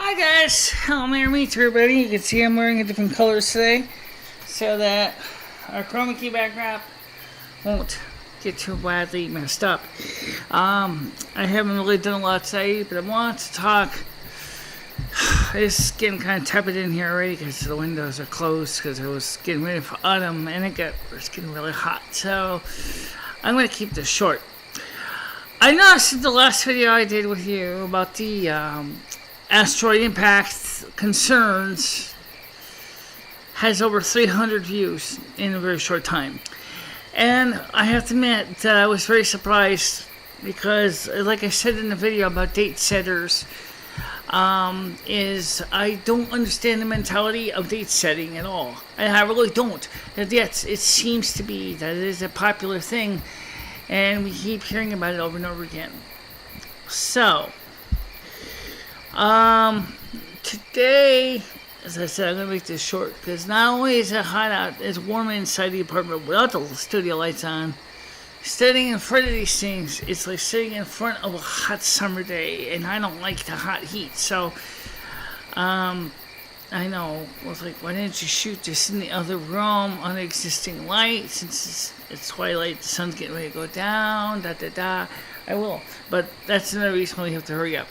Hi guys, I'm Meet everybody. You can see I'm wearing a different colors today so that our chroma key backdrop won't get too badly messed up. I haven't really done a lot today, but I want to talk. It's getting kind of tepid in here already because the windows are closed because it was getting ready for autumn and it's getting really hot. So I'm going to keep this short. I noticed in the last video I did with you about the asteroid impact concerns has over 300 views in a very short time. And I have to admit that I was very surprised because, like I said in the video about date setters, is I don't understand the mentality of date setting at all. And I really don't. And yet it seems to be that it is a popular thing and we keep hearing about it over and over again. So today, as I said, I'm going to make this short because not only is it hot out, it's warm inside the apartment without the studio lights on. Standing in front of these things, it's like sitting in front of a hot summer day, and I don't like the hot heat. So, I know, I was like, why didn't you shoot this in the other room on the existing light? Since it's twilight, the sun's getting ready to go down, I will. But that's another reason why we have to hurry up.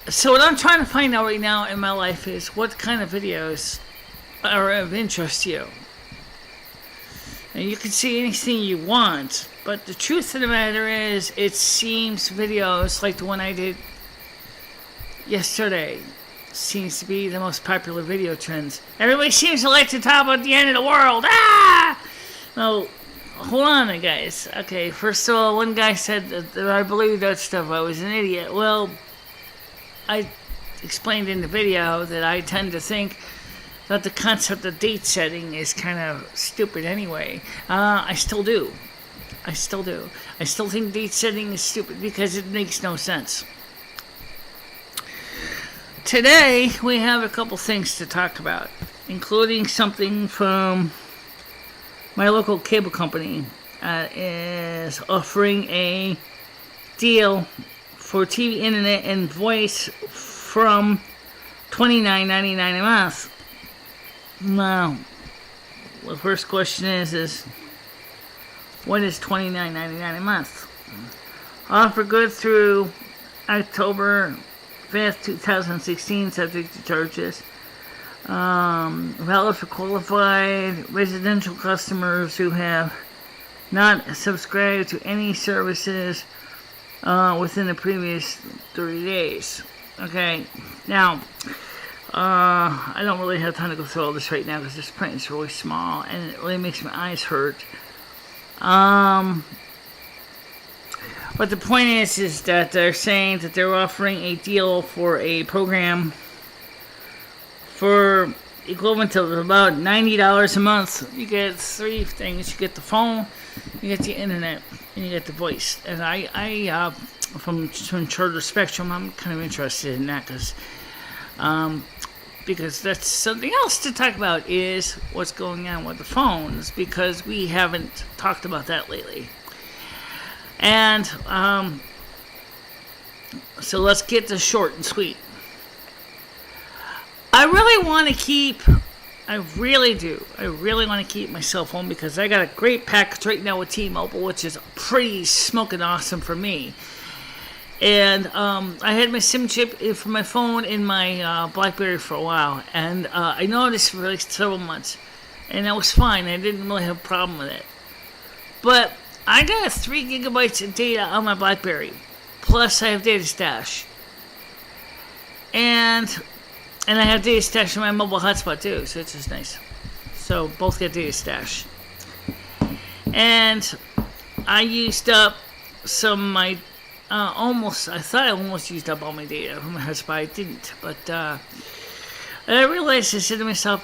So what I'm trying to find out right now in my life is what kind of videos are of interest to you. And you can see anything you want, but the truth of the matter is, it seems videos like the one I did yesterday seems to be the most popular video trends. Everybody seems to like to talk about the end of the world. Well, hold on, guys. Okay, first of all, one guy said that I believed that stuff. I was an idiot. Well, I explained in the video that I tend to think that the concept of date setting is kind of stupid anyway. I still do. I still think date setting is stupid because it makes no sense. Today, we have a couple things to talk about, including something from my local cable company is offering a deal for TV, internet, and voice from $29.99 a month. Now, the first question is what is $29.99 a month? Offer good through October 5th, 2016, subject to charges. Valid for qualified residential customers who have not subscribed to any services within the previous 30 days. Okay, now, I don't really have time to go through all this right now because this print is really small and it really makes my eyes hurt. But the point is that they're saying that they're offering a deal for a program for equivalent to about $90 a month. You get three things. You get the phone, you get the internet, and you get the voice. And I from Charter Spectrum, I'm kind of interested in that because that's something else to talk about is what's going on with the phones, because we haven't talked about that lately. And so let's get this short and sweet. I really want to keep my cell phone because I got a great package right now with T-Mobile, which is pretty smoking awesome for me. And I had my SIM chip for my phone in my BlackBerry for a while, and I noticed for like several months, and that was fine. I didn't really have a problem with it. But I got 3 gigabytes of data on my BlackBerry, plus I have data stash, and I have data stash on my mobile hotspot too, so it's just nice. So both get data stash, and I used up some of my. I thought I almost used up all my data from my hotspot. I didn't, but I realized, I said to myself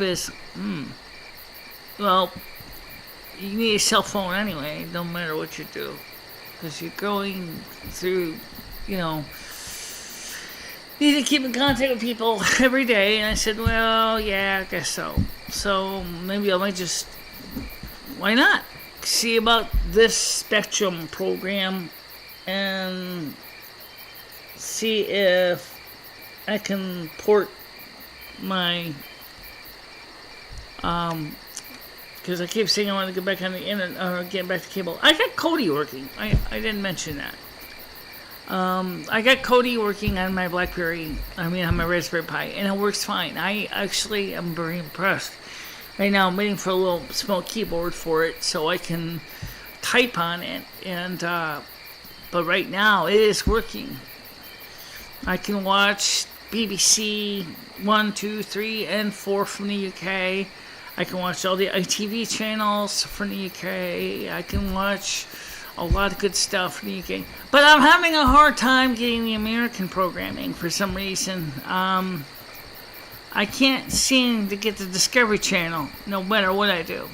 well, you need a cell phone anyway, no matter what you do, because you're going through, you need to keep in contact with people every day. And I said, well, yeah, I guess so. So maybe I might just, why not, see about this Spectrum program and see if I can port my, because I keep saying I want to get back on the internet, or get back to cable. I got Kodi working. I didn't mention that. I got Kodi working on my BlackBerry, on my Raspberry Pi, and it works fine. I actually am very impressed. Right now I'm waiting for a little small keyboard for it so I can type on it, and but right now it is working. I can watch BBC 1, 2, 3, and 4 from the UK. I can watch all the ITV channels from the UK. I can watch a lot of good stuff from the UK. But I'm having a hard time getting the American programming for some reason. I can't seem to get the Discovery Channel, no matter what I do.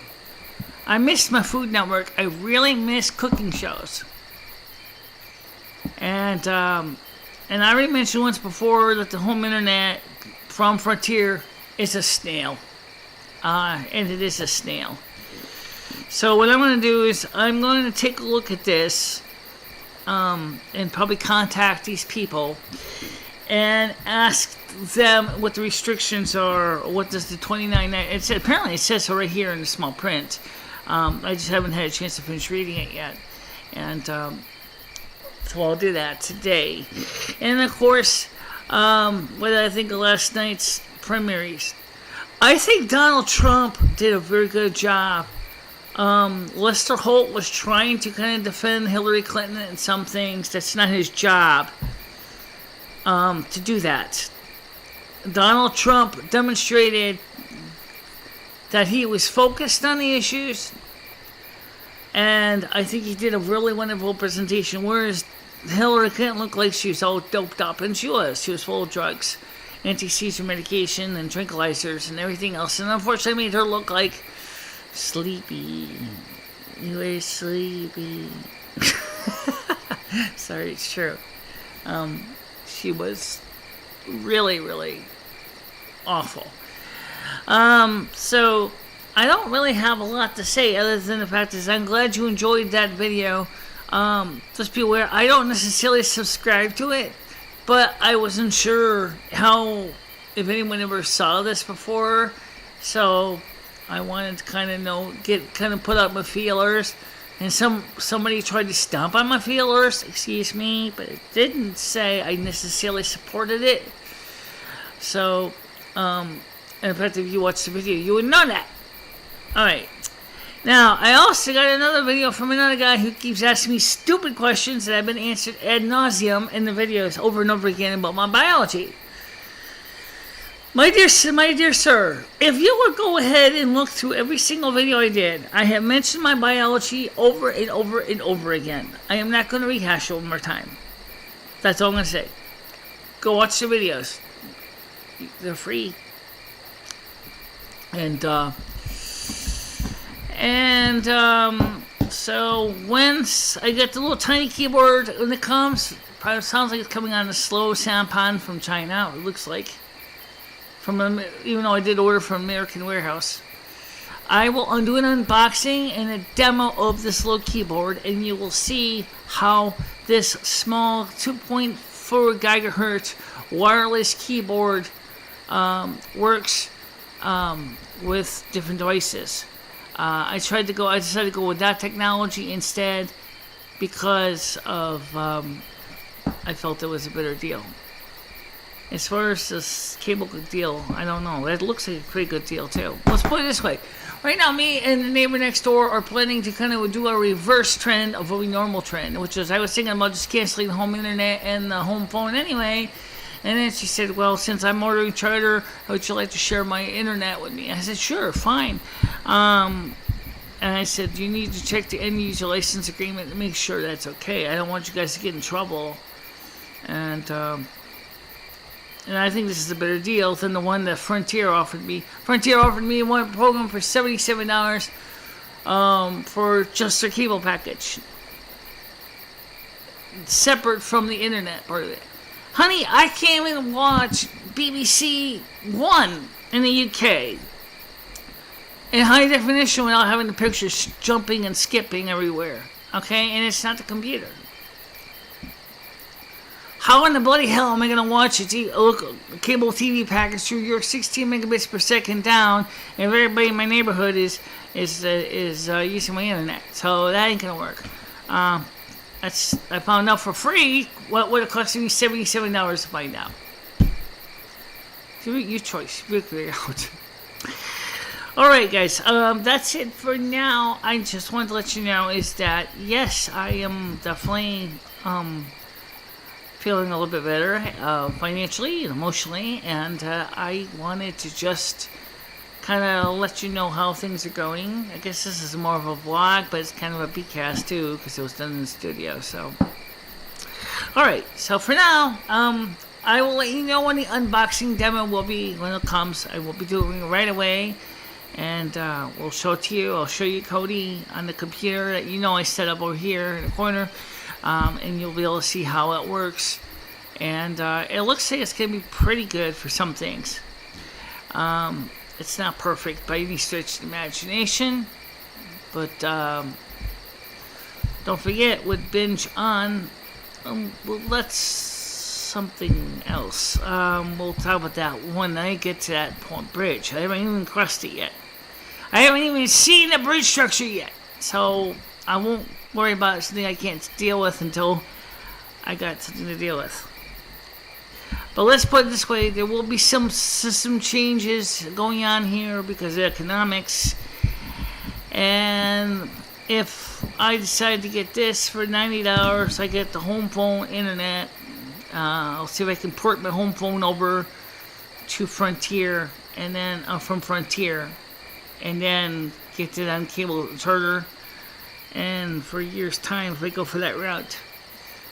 I miss my Food Network. I really miss cooking shows. And I already mentioned once before that the home internet from Frontier is a snail. And it is a snail. So what I'm going to do is I'm going to take a look at this and probably contact these people and ask them what the restrictions are. What does the $29.99? Apparently it says so right here in the small print. I just haven't had a chance to finish reading it yet. And so I'll do that today. And of course, what I think of last night's primaries. I think Donald Trump did a very good job. Lester Holt was trying to kind of defend Hillary Clinton in some things. That's not his job to do that. Donald Trump demonstrated that he was focused on the issues, and I think he did a really wonderful presentation, whereas Hillary Clinton looked like she was all doped up, and she was full of drugs, anti-seizure medication and tranquilizers and everything else, and unfortunately made her look like sleepy. You were sleepy. Sorry, it's true. She was really, really awful. So I don't really have a lot to say other than the fact is I'm glad you enjoyed that video. Just be aware, I don't necessarily subscribe to it, but I wasn't sure if anyone ever saw this before, so I wanted to kind of put out my feelers, and somebody tried to stomp on my feelers, excuse me, but it didn't say I necessarily supported it. So, in fact, if you watched the video, you would know that. Alright. Now, I also got another video from another guy who keeps asking me stupid questions that have been answered ad nauseum in the videos over and over again about my biology. My dear sir, if you would go ahead and look through every single video I did, I have mentioned my biology over and over and over again. I am not going to rehash it one more time. That's all I'm going to say. Go watch the videos. They're free. So once I get the little tiny keyboard when it comes, probably sounds like it's coming on a slow sampan from China, it looks like. Even though I did order from American Warehouse. I will do an unboxing and a demo of this little keyboard, and you will see how this small 2.4 gigahertz wireless keyboard works with different devices. I decided to go with that technology instead because of I felt it was a better deal. As far as this cable deal, I don't know. It looks like a pretty good deal too. Let's put it this way. Right now, me and the neighbor next door are planning to kind of do a reverse trend of a normal trend, which is I was thinking about just canceling the home internet and the home phone anyway. And then she said, well, since I'm ordering charter, how would you like to share my internet with me? I said, sure, fine. And I said, you need to check the end user license agreement to make sure that's okay. I don't want you guys to get in trouble. And I think this is a better deal than the one that Frontier offered me. Frontier offered me one program for $77 for just their cable package. Separate from the internet part of it. Honey, I can't even watch BBC One in the UK in high definition without having the pictures jumping and skipping everywhere. Okay? And it's not the computer. How in the bloody hell am I going to watch a cable TV package through your 16 megabits per second down if everybody in my neighborhood is using my internet? So that ain't going to work. I found out for free what would have cost me $77 to find out. Your choice. Figure it out. Alright guys, that's it for now. I just wanted to let you know is that, yes, I am definitely feeling a little bit better financially and emotionally, and I wanted to just kind of let you know how things are going. I guess this is more of a vlog, but it's kind of a bcast too, because it was done in the studio. So, alright, so for now, I will let you know when the unboxing demo will be, when it comes. I will be doing it right away, and we'll show it to you. I'll show you Cody on the computer that I set up over here in the corner, and you'll be able to see how it works. And it looks like it's going to be pretty good for some things. It's not perfect by any stretch of the imagination, but don't forget, with Binge On, well, that's something else. We'll talk about that when I get to that point bridge. I haven't even crossed it yet. I haven't even seen the bridge structure yet, so I won't worry about something I can't deal with until I got something to deal with. But let's put it this way, there will be some system changes going on here because of economics. And if I decide to get this for $90, I get the home phone internet. I'll see if I can port my home phone over to Frontier, and then from Frontier, and then get it on cable charter. And for a year's time, if I go for that route,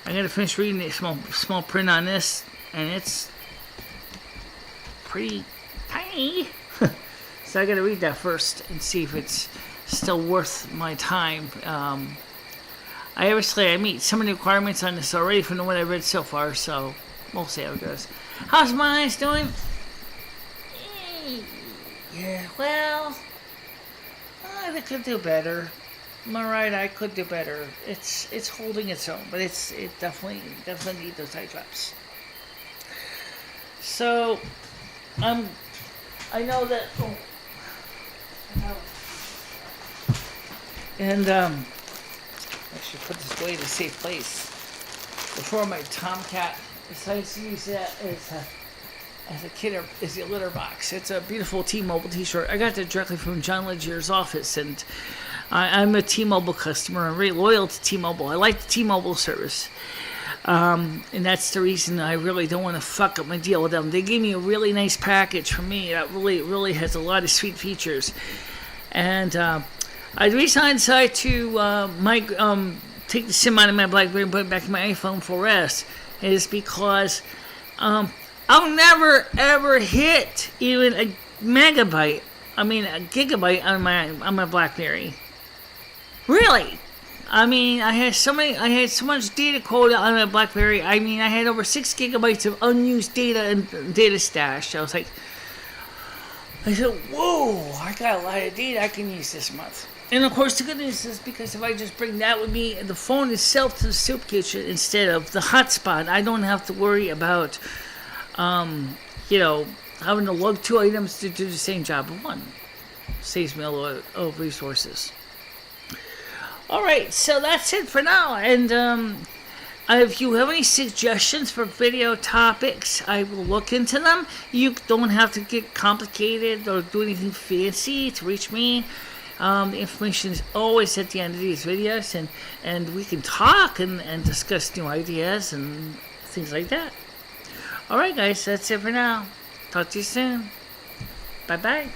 I'm gonna finish reading the small print on this. And it's pretty tiny. So I gotta read that first and see if it's still worth my time. I meet some of the requirements on this already from what I've read so far, so we'll see how it goes. How's my eyes doing? Yeah, well, I could do better. Am I right? I could do better. It's holding its own, but it definitely needs those eye drops. So, I know that, and, I should put this away in a safe place. Before my Tomcat decides to use that as a litter box. It's a beautiful T-Mobile t-shirt. I got that directly from John Legier's office, and I'm a T-Mobile customer. I'm very loyal to T-Mobile. I like the T-Mobile service. And that's the reason I really don't want to fuck up my deal with them. They gave me a really nice package for me that really has a lot of sweet features. And the reason I decided to take the SIM out of my BlackBerry and put it back in my iPhone 4S is because I'll never ever hit even a gigabyte on my BlackBerry. Really? I had so much data quota on my BlackBerry. I had over 6 gigabytes of unused data and data stash. I said, whoa, I got a lot of data I can use this month. And of course, the good news is because if I just bring that with me, the phone itself to the soup kitchen instead of the hotspot, I don't have to worry about, having to lug 2 items to do the same job of one. Saves me a lot of resources. Alright, so that's it for now, and if you have any suggestions for video topics, I will look into them. You don't have to get complicated or do anything fancy to reach me. The information is always at the end of these videos, and we can talk and discuss new ideas and things like that. Alright guys, that's it for now. Talk to you soon. Bye-bye.